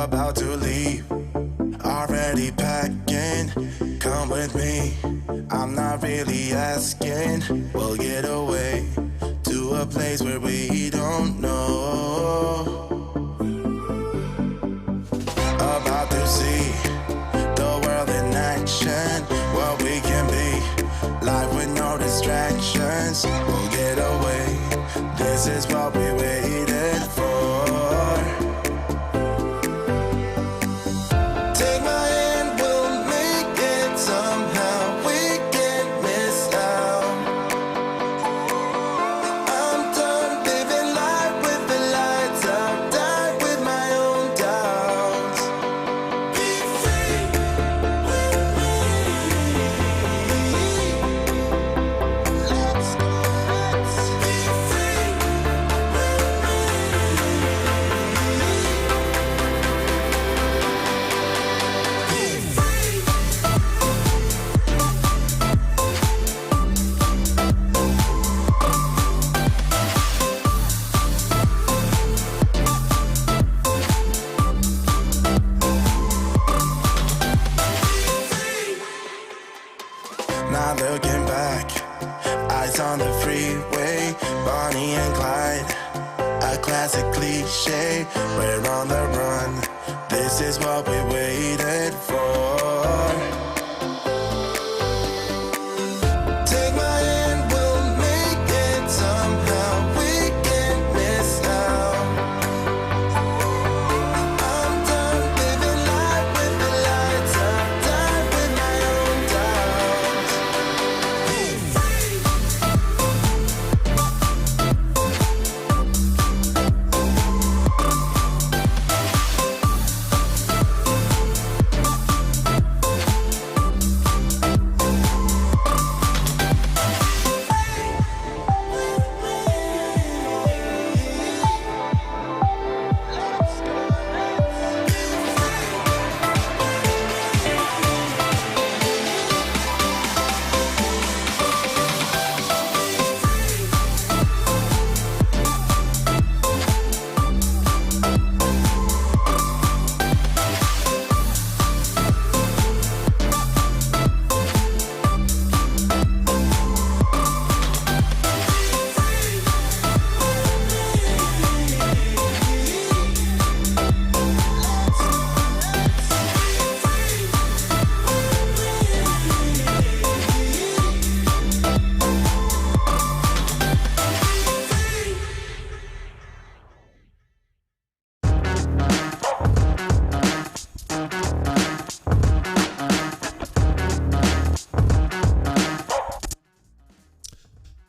about to leave, already packing. Come with me, I'm not really asking. We'll get away to a place where we don't know. About to see the world in action, what we can be, life with no distractions. We'll get away, this is what we waited for. Out classic cliche. We're on the run. This is what we waited for. Take my hand, we'll make it somehow. We can't miss now. I'm done living life with the lights up, died with my own doubts.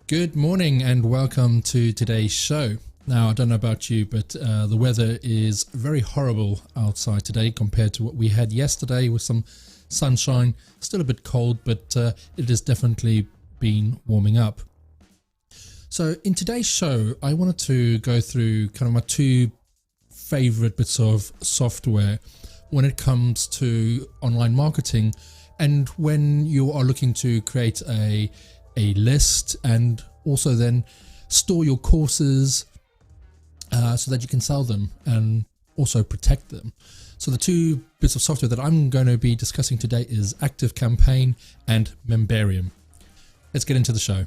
Good morning and welcome to today's show. Now, I don't know about you, but the weather is very horrible outside today compared to what we had yesterday with some sunshine. Still a bit cold, but it has definitely been warming up. So in today's show, I wanted to go through kind of my two favorite bits of software when it comes to online marketing and when you are looking to create a list and also then store your courses so that you can sell them and also protect them. So the two bits of software that I'm going to be discussing today is ActiveCampaign and Memberium. Let's get into the show.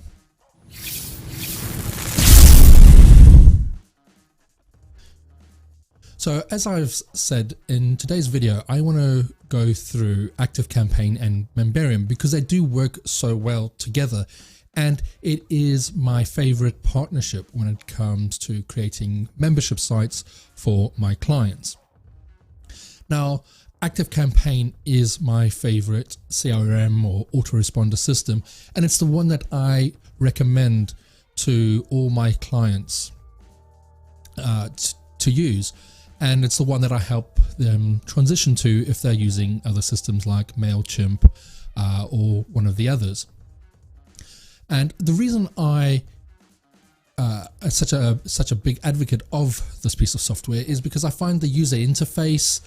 So as I've said in today's video, I want to go through ActiveCampaign and Memberium because they do work so well together, and it is my favorite partnership when it comes to creating membership sites for my clients. Now, ActiveCampaign is my favorite CRM or autoresponder system, and it's the one that I recommend to all my clients to use. And it's the one that I help them transition to if they're using other systems like MailChimp or one of the others. And the reason I am such a big advocate of this piece of software is because I find the user interface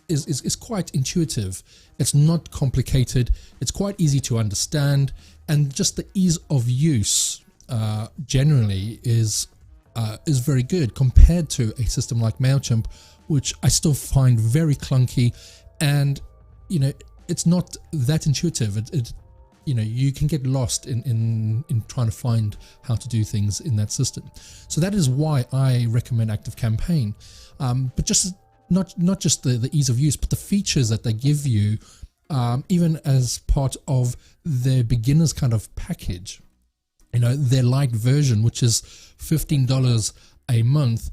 is quite intuitive. It's not complicated. It's quite easy to understand, and just the ease of use generally is very good compared to a system like MailChimp, which I still find very clunky, and it's not that intuitive. You can get lost in trying to find how to do things in that system. So that is why I recommend ActiveCampaign. But just not just the ease of use, but the features that they give you, even as part of their beginners kind of package. Their light version, which is $15 a month,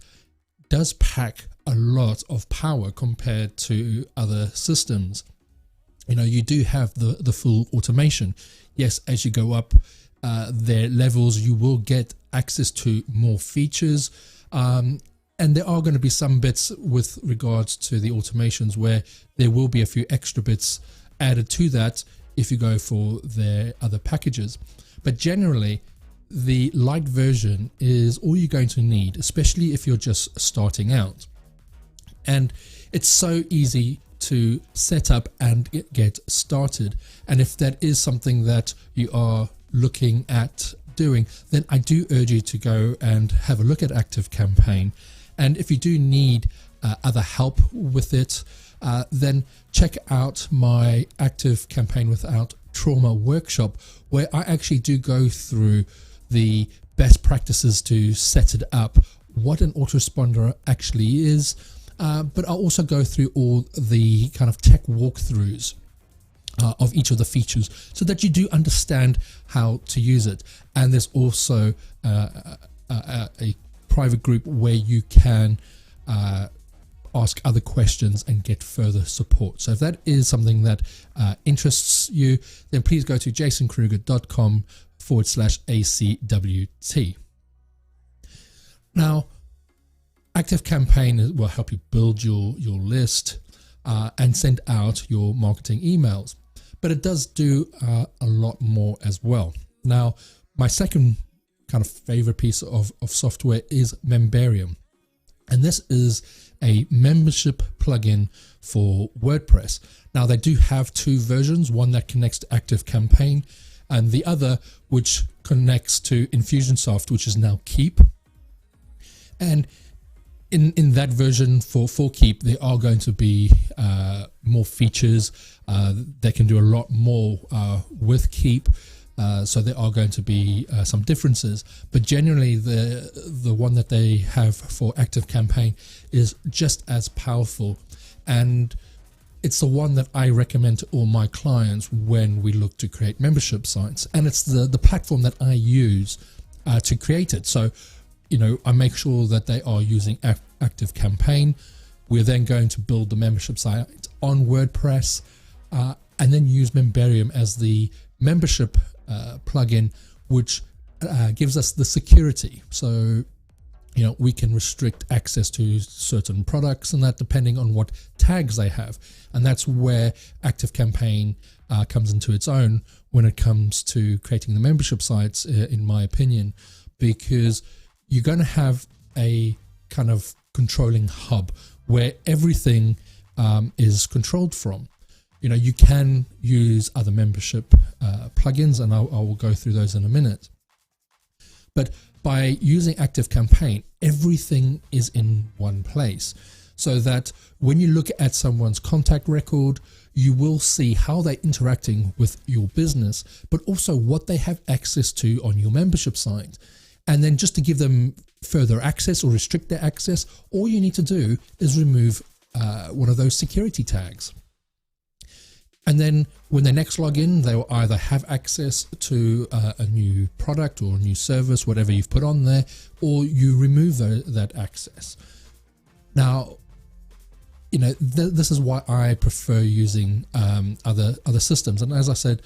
does pack a lot of power compared to other systems. You do have the full automation. Yes, as you go up their levels, you will get access to more features. And there are going to be some bits with regards to the automations where there will be a few extra bits added to that if you go for their other packages. But generally, the light version is all you're going to need, especially if you're just starting out. And it's so easy to set up and get started. And if that is something that you are looking at doing, then I do urge you to go and have a look at ActiveCampaign. And if you do need other help with it, then check out my ActiveCampaign Without Trauma workshop, where I actually do go through the best practices to set it up what an autoresponder actually is, but I'll also go through all the kind of tech walkthroughs of each of the features so that you do understand how to use it. And there's also a private group where you can ask other questions and get further support. So if that is something that interests you, then please go to jasonkruger.com/ACWT. Now, ActiveCampaign will help you build your list and send out your marketing emails. But it does do a lot more as well. Now, my second kind of favorite piece of software is Memberium. And this is a membership plugin for WordPress. Now, they do have two versions, one that connects to ActiveCampaign and the other which connects to Infusionsoft, which is now Keep. And in that version for Keep, there are going to be more features. They can do a lot more with Keep. So there are going to be some differences, but generally the one that they have for ActiveCampaign is just as powerful, and it's the one that I recommend to all my clients when we look to create membership sites, and it's the platform that I use to create it. So, you know, I make sure that they are using ActiveCampaign. We're then going to build the membership site on WordPress, and then use Memberium as the membership plugin, which gives us the security. So, you know, we can restrict access to certain products and that depending on what tags they have. And that's where ActiveCampaign comes into its own when it comes to creating the membership sites, in my opinion, because you're going to have a kind of controlling hub where everything is controlled from. You know, you can use other membership plugins, and I will go through those in a minute. But by using ActiveCampaign, everything is in one place, so that when you look at someone's contact record, you will see how they're interacting with your business, but also what they have access to on your membership site. And then just to give them further access or restrict their access, all you need to do is remove one of those security tags. And then when they next log in, they will either have access to a new product or a new service, whatever you've put on there, or you remove that access. Now, you know, this is why I prefer using other systems. And as I said,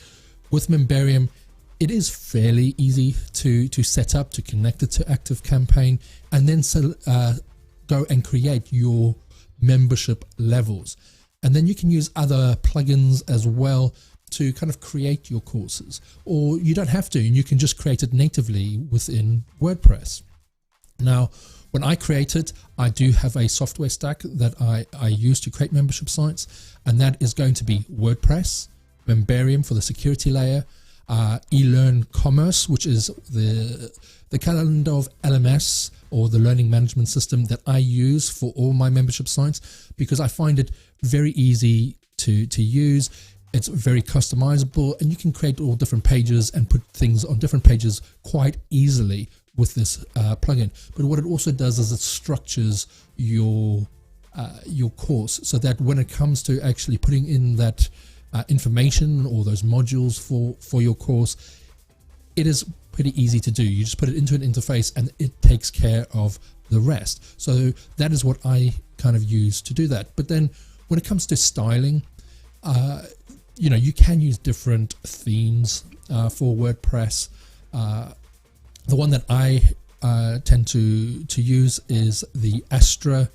with Memberium, it is fairly easy to set up, to connect it to ActiveCampaign, and then go and create your membership levels. And then you can use other plugins as well to kind of create your courses, or you don't have to, and you can just create it natively within WordPress. Now, when I create it, I do have a software stack that I use to create membership sites, and that is going to be WordPress, Memberium for the security layer, eLearn Commerce, which is the calendar of LMS or the learning management system that I use for all my membership sites, because I find it very easy to use. It's very customizable, and you can create all different pages and put things on different pages quite easily with this plugin. But what it also does is it structures your course so that when it comes to actually putting in that information or those modules for your course, it is pretty easy to do. You just put it into an interface and it takes care of the rest. So that is what I kind of use to do that. But then when it comes to styling, you know, you can use different themes for WordPress. The one that I tend to use is the Astra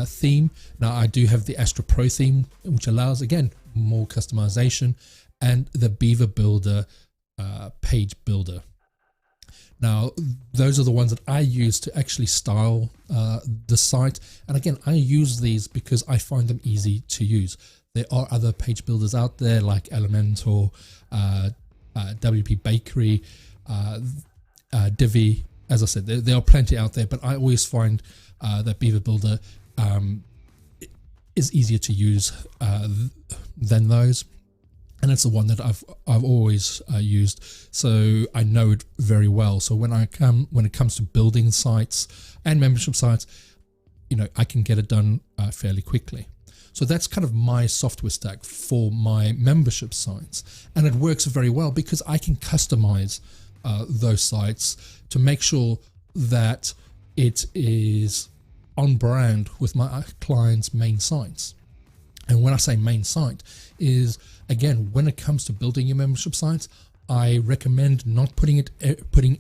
theme. Now, I do have the Astra Pro theme, which allows, again, more customization, and the Beaver Builder page builder. Now, those are the ones that I use to actually style the site. And again, I use these because I find them easy to use. There are other page builders out there like Elementor, WP Bakery, Divi. As I said, there are plenty out there, but I always find that Beaver Builder is easier to use than those. and it's the one that I've always used, so I know it very well. So when it comes to building sites and membership sites, I can get it done fairly quickly. So that's kind of my software stack for my membership sites, and it works very well because I can customize those sites to make sure that it is on brand with my clients' main sites. And when I say main site is, again, when it comes to building your membership sites, I recommend not putting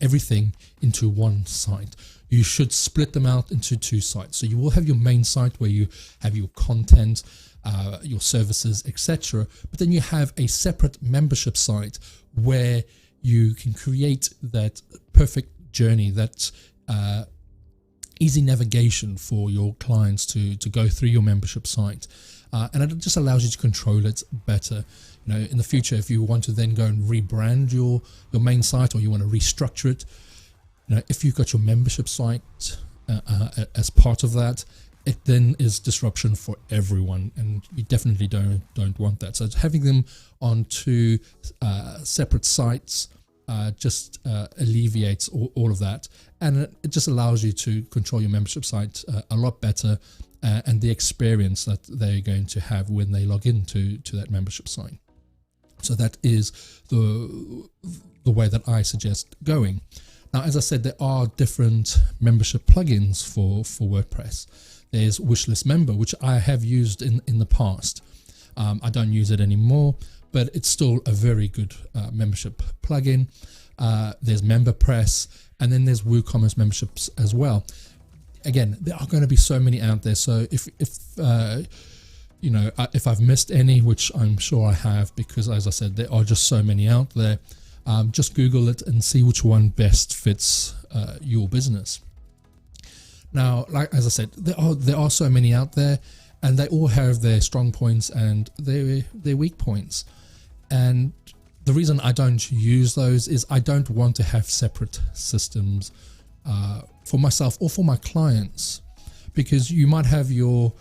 everything into one site. You should split them out into two sites. So you will have your main site where you have your content, your services, etc. But then you have a separate membership site where you can create that perfect journey, that easy navigation for your clients to go through your membership site. And it just allows you to control it better. In the future, if you want to then go and rebrand your main site, or you want to restructure it, if you've got your membership site as part of that, it then is disruption for everyone, and you definitely don't want that. So having them on two separate sites just alleviates all of that, and it just allows you to control your membership site a lot better, and the experience that they're going to have when they log into that membership site. So that is the way that I suggest going. Now, as I said, there are different membership plugins for WordPress. There's Wishlist Member, which I have used in the past. I don't use it anymore, but it's still a very good membership plugin. There's MemberPress, and then there's WooCommerce memberships as well. Again, there are going to be so many out there. So if I've missed any, which I'm sure I have, because as I said, there are just so many out there, just Google it and see which one best fits your business. Now, as I said, there are so many out there, and they all have their strong points and their weak points. And the reason I don't use those is I don't want to have separate systems for myself or for my clients, because you might have your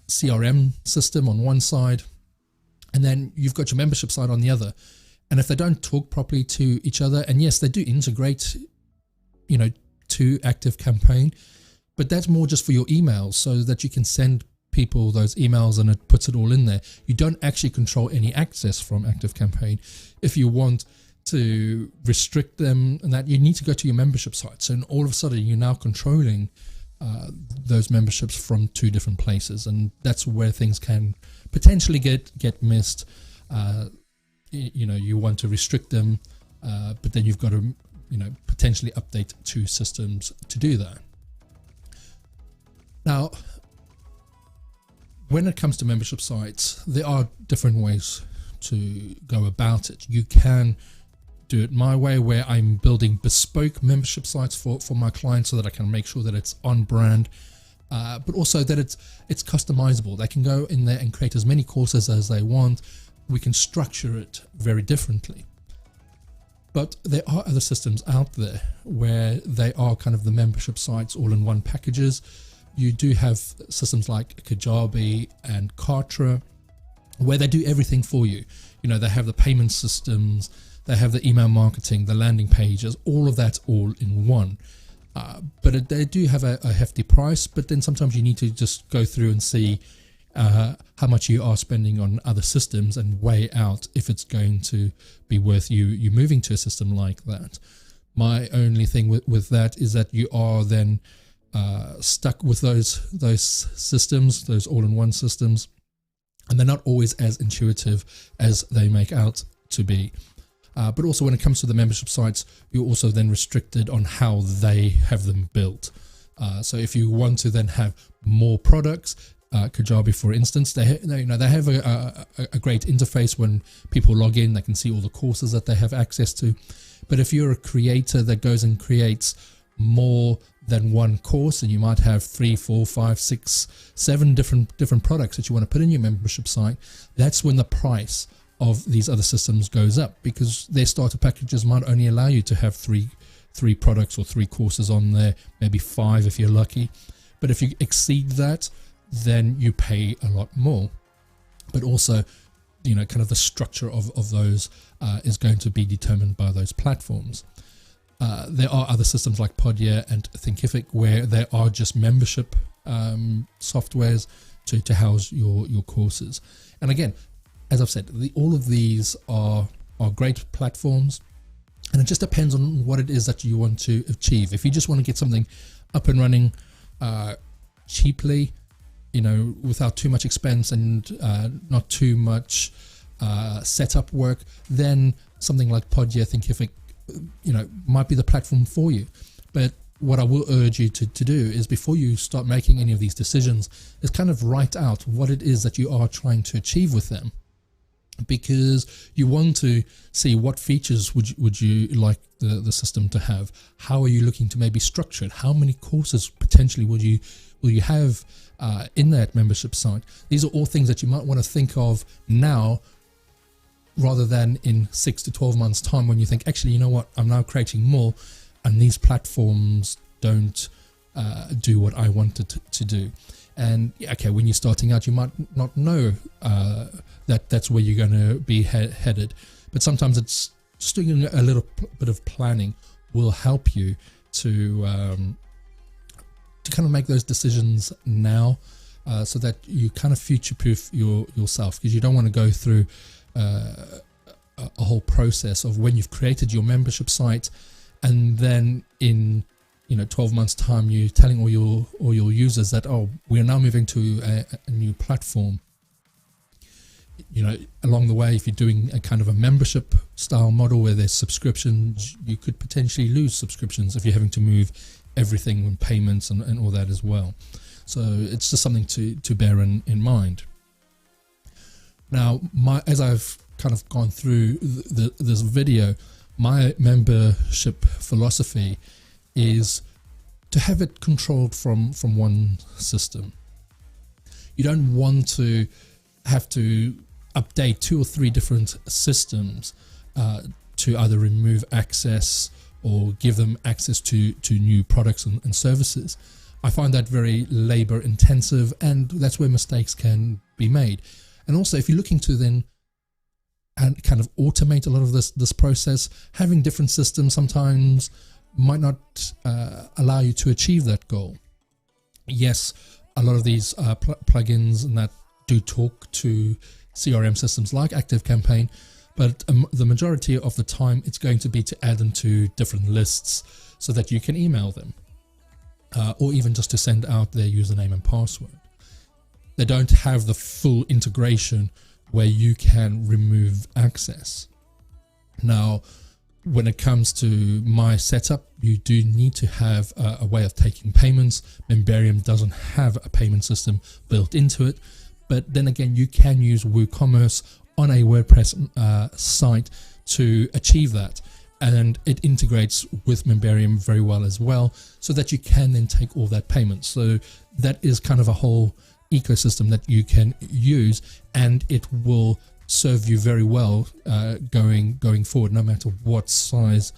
CRM system on one side, and then you've got your membership site on the other. And if they don't talk properly to each other, and yes, they do integrate, to ActiveCampaign, but that's more just for your emails so that you can send people those emails and it puts it all in there. You don't actually control any access from ActiveCampaign. If you want to restrict them and that, you need to go to your membership site. So all of a sudden you're now controlling those memberships from two different places, and that's where things can potentially get missed. You want to restrict them, but then you've got to potentially update two systems to do that. Now, when it comes to membership sites, there are different ways to go about it. You can do it my way, where I'm building bespoke membership sites for my clients so that I can make sure that it's on brand, but also that it's customizable. They can go in there and create as many courses as they want. We can structure it very differently. But there are other systems out there where they are kind of the membership sites all in one packages. You do have systems like Kajabi and Kartra, where they do everything for you. They have the payment systems, they have the email marketing, the landing pages, all of that all in one. But they do have a hefty price, but then sometimes you need to just go through and see how much you are spending on other systems and weigh out if it's going to be worth you moving to a system like that. My only thing with that is that you are then stuck with those systems, those all-in-one systems, and they're not always as intuitive as they make out to be. But also when it comes to the membership sites, you're also then restricted on how they have them built. So if you want to then have more products, Kajabi, for instance, they have a great interface. When people log in, they can see all the courses that they have access to. But if you're a creator that goes and creates more than one course, and you might have 3, 4, 5, 6, 7 different products that you want to put in your membership site, that's when the price of these other systems goes up, because their starter packages might only allow you to have three products or 3 courses on there, maybe 5 if you're lucky. But if you exceed that, then you pay a lot more. But also kind of the structure of those is going to be determined by those platforms. There are other systems like Podyear and Thinkific where they are just membership softwares to house your courses. And again, as I've said, all of these are great platforms, and it just depends on what it is that you want to achieve. If you just want to get something up and running cheaply, without too much expense and not too much setup work, then something like Podyear, Thinkific, might be the platform for you. But what I will urge you to do is, before you start making any of these decisions, is kind of write out what it is that you are trying to achieve with them, because you want to see what features would you like the system to have. How are you looking to maybe structure it? How many courses potentially will you have in that membership site? These are all things that you might want to think of now, rather than in 6 to 12 months time, when you think, actually, you know what, I'm now creating more and these platforms don't do what I wanted to do. And okay, when you're starting out, you might not know that's where you're going to be headed, but sometimes it's just doing a little bit of planning will help you to kind of make those decisions now, so that you kind of future-proof yourself, because you don't want to go through a whole process of when you've created your membership site, and then in 12 months time you're telling all your users that, oh, we're now moving to a new platform. Along the way, if you're doing a kind of a membership style model where there's subscriptions, you could potentially lose subscriptions if you're having to move everything and payments and all that as well. So it's just something to bear in mind. Now, as I've kind of gone through this video, my membership philosophy is to have it controlled from one system. You don't want to have to update 2 or 3 different systems to either remove access or give them access to new products and services. I find that very labor intensive, and that's where mistakes can be made. And also, if you're looking to then and kind of automate a lot of this process, having different systems sometimes might not allow you to achieve that goal. Yes, a lot of these plugins and that do talk to CRM systems like ActiveCampaign, but the majority of the time it's going to be to add them to different lists so that you can email them, or even just to send out their username and password. They don't have the full integration where you can remove access. Now, when it comes to my setup, you do need to have a way of taking payments. Memberium doesn't have a payment system built into it, but then again, you can use WooCommerce on a WordPress site to achieve that, and it integrates with Memberium very well as well, so that you can then take all that payment. So that is kind of a whole ecosystem that you can use, and it will serve you very well going forward, no matter what size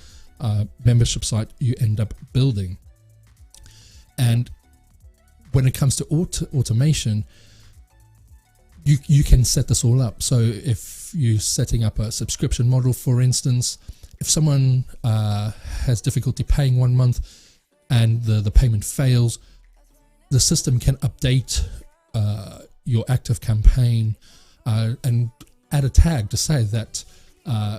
membership site you end up building. And when it comes to automation, you can set this all up. So if you're setting up a subscription model, for instance, if someone has difficulty paying 1 month and the payment fails, the system can update your ActiveCampaign and add a tag to say that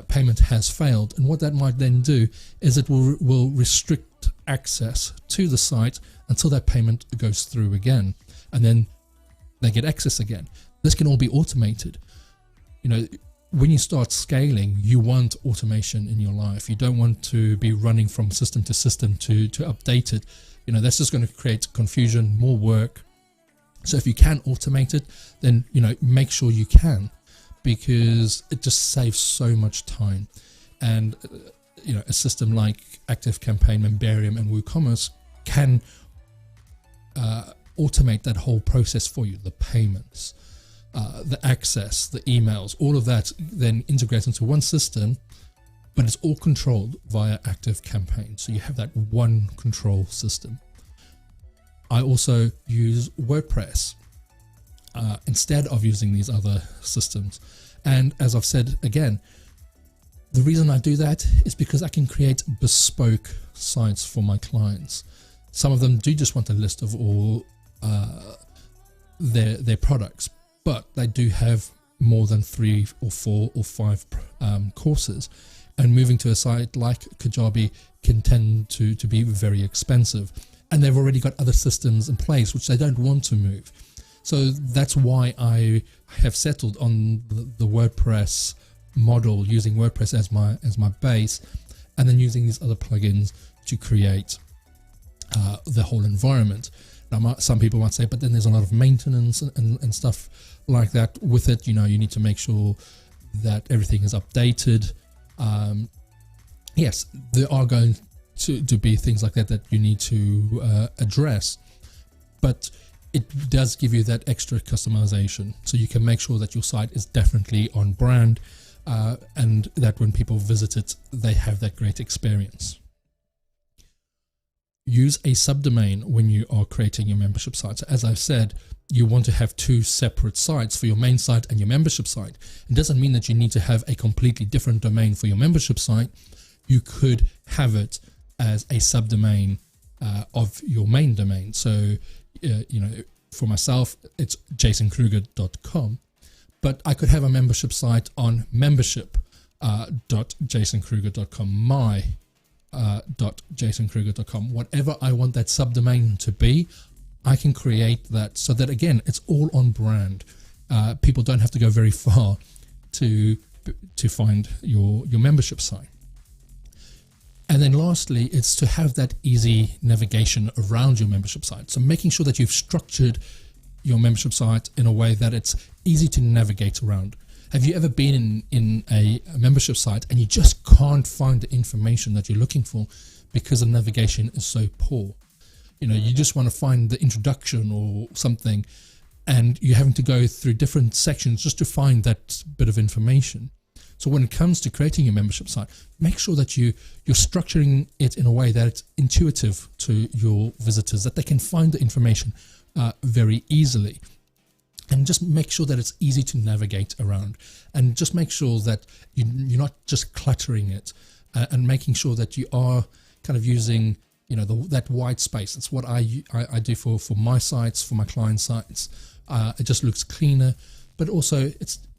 payment has failed. And what that might then do is it will restrict access to the site until that payment goes through again, and then they get access again. This can all be automated. When you start scaling, you want automation in your life. You don't want to be running from system to system to update it. That's just going to create confusion, more work. So if you can automate it, then make sure you can, because it just saves so much time. And a system like ActiveCampaign, Memberium, and WooCommerce can automate that whole process for you. The payments, the access, the emails, all of that then integrates into one system, but it's all controlled via ActiveCampaign. So you have that one control system. I also use WordPress instead of using these other systems. And as I've said again, the reason I do that is because I can create bespoke sites for my clients. Some of them do just want a list of all their products, but they do have more than 3 or 4 or 5 courses, and moving to a site like Kajabi can tend to be very expensive, and they've already got other systems in place which they don't want to move. So that's why I have settled on the WordPress model, using WordPress as my base, and then using these other plugins to create the whole environment. Now, some people might say, but then there's a lot of maintenance and stuff like that with it. You know, you need to make sure that everything is updated. Yes, there are going to be things like that you need to address, but it does give you that extra customization, so you can make sure that your site is definitely on brand, and that when people visit it, they have that great experience. Use a subdomain when you are creating your membership site. So as I've said, you want to have 2 separate sites for your main site and your membership site. It doesn't mean that you need to have a completely different domain for your membership site. You could have it as a subdomain of your main domain. So, you know, for myself, it's jasonkruger.com, but I could have a membership site on membership.jasonkruger.com, .jasonkruger.com. Whatever I want that subdomain to be, I can create that so that, again, it's all on brand. People don't have to go very far to find your membership site. And then lastly, it's to have that easy navigation around your membership site. So making sure that you've structured your membership site in a way that it's easy to navigate around. Have you ever been in a membership site and you just can't find the information that you're looking for because the navigation is so poor? You know, you just want to find the introduction or something, and you're having to go through different sections just to find that bit of information. So when it comes to creating your membership site, make sure that you're structuring it in a way that it's intuitive to your visitors, that they can find the information very easily. And just make sure that it's easy to navigate around, and just make sure that you're not just cluttering it, and making sure that you are kind of using, you know, that white space. That's what I do for my sites, for my client sites. It just looks cleaner, but also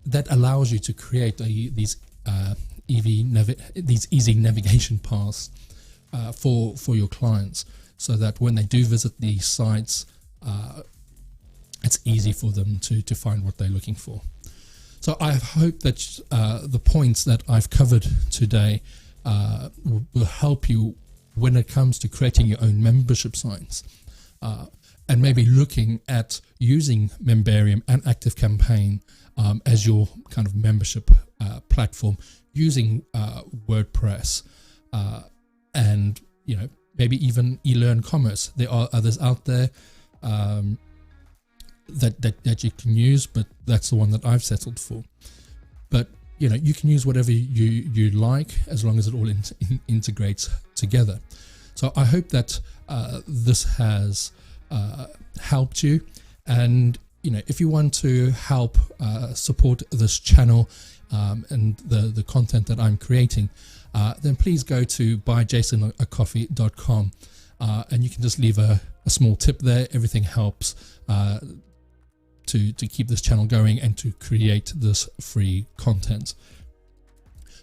that allows you to create these easy navigation paths for your clients, so that when they do visit these sites, it's easy for them to find what they're looking for. So I hope that the points that I've covered today will help you when it comes to creating your own membership sites, and maybe looking at using Memberium and ActiveCampaign as your kind of membership platform, using WordPress, and, you know, maybe even eLearn Commerce. There are others out there that you can use, but that's the one that I've settled for. But, you know, you can use whatever you like, as long as it all integrates together. So I hope that this has helped you. And, you know, if you want to help support this channel and the content that I'm creating, then please go to buyjasonacoffee.com, and you can just leave a small tip there. Everything helps to keep this channel going and to create this free content.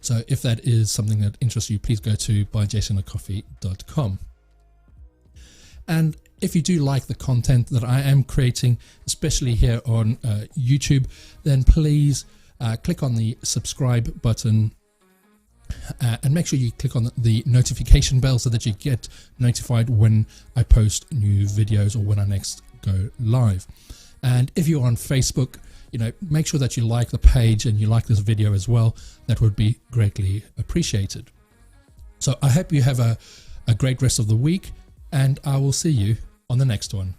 So if that is something that interests you, please go to buyjasonacoffee.com. And if you do like the content that I am creating, especially here on YouTube, then please click on the subscribe button, and make sure you click on the notification bell so that you get notified when I post new videos or when I next go live. And if you're on Facebook, you know, make sure that you like the page and you like this video as well. That would be greatly appreciated. So I hope you have a great rest of the week, and I will see you on the next one.